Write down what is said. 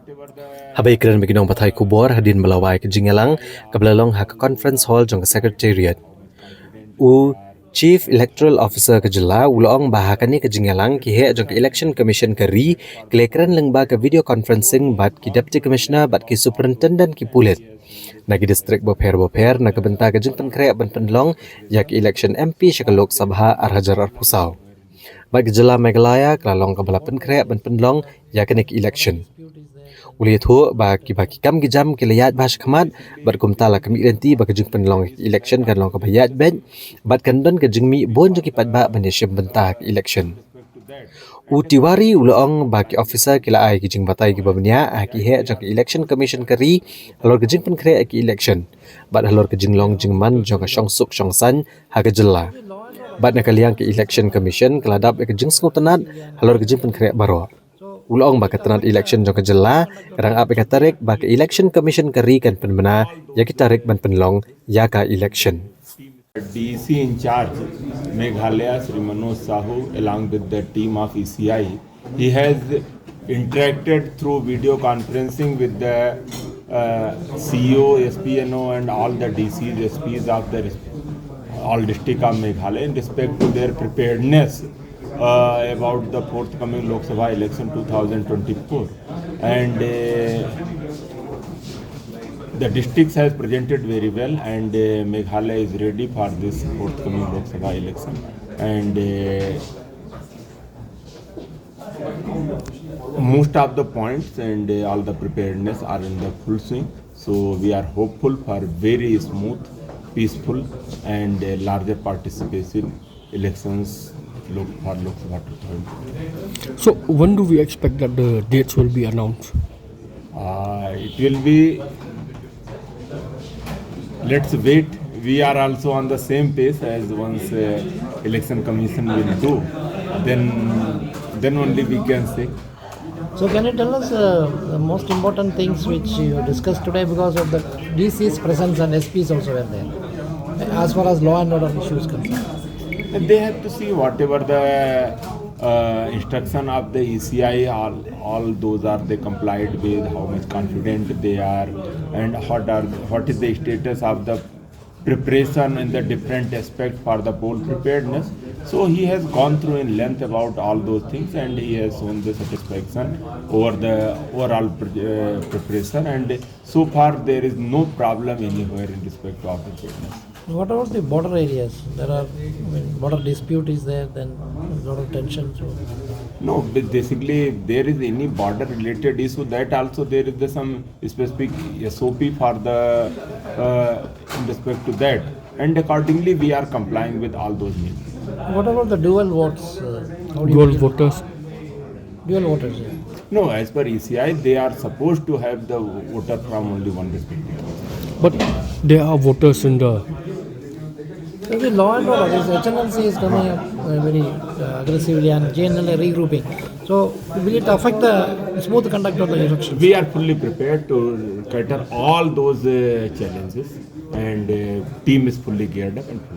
Habai keren bagi nong pathai kubor hadin melawai ke Jingalang kebelalong hak conference hall jong ke secretariat. Chief Electoral Officer ke Jela ulong bahakani ke Jingalang ki he jong ke Election Commission ke ri kelekeren lengba ke video conferencing bat ki Deputy Commissioner bat ki Superintendent ki Pulit. Nagi distrik boper na kebenta ke jeng penkreak ban penlong ya ki election MP syakal Lok Sabha Arhajar Arpusau. Bat ke Jela Meghalaya kelalong kebala penkreak ban penlong ya ke nek election. Ulihat ho baki kam gijam kilayat bahas khamat bat kumtala kami renti baki jeng penlong election kan long kabayat ben bat kandon ke jeng mi bon jeng kipat ba banyasyam bentah election. Tiwari ulong baki officer kila ai ki jeng batai ki babnya ki he jeng election commission kari halor ke jeng penkre ki election bat halor ke jeng long jeng man jong ka syong suk syong san ha ke jela bat nakaliang ki election commission keladap ke jeng skutanat halor ke jeng penkre baro ulong baka tenat election jong kejela kadang apa tarik baka election commission kari kan penmena ya tarik ban penlong ya ka election. DC in charge Meghalaya Sri Manoj Sahu along with the team of ECI, he has interacted through video conferencing with the CEO, SPNO and all the DCs, SPs of the all district of Meghalaya in respect to their preparedness about the forthcoming Lok Sabha election 2024, and the districts has presented very well, and Meghalaya is ready for this forthcoming Lok Sabha election, and most of the points and all the preparedness are in the full swing. So we are hopeful for very smooth, peaceful and larger participation elections for Lok Sabha 2024. So when do we expect that the dates will be announced? It will be, let's wait. We are also on the same pace as once election commission will do. Then only we can say. So can you tell us the most important things which you discussed today, because of the DC's presence and SPs also were there, as far as law and order issues concerned? And they have to see whatever the instruction of the ECI, all those are they complied with, how much confident they are, and what is the status of the preparation in the different aspects for the poll preparedness. So he has gone through in length about all those things, and he has shown the satisfaction over the overall preparation, and so far there is no problem anywhere in respect of preparedness. What about the border areas? There are, border dispute is there, then a lot of tension. So. No, basically there is any border related issue, that also there is some specific SOP for the in respect to that, and accordingly we are complying with all those needs. What about the dual votes? Dual voters? Dual voters, yeah. No, as per ECI, they are supposed to have the voter from only one district. But there are voters in the... So the law and order, this HNLC is coming up very aggressively and JNL regrouping. So will it affect the smooth conduct of the election? We are fully prepared to cater all those challenges, and team is fully geared up and fully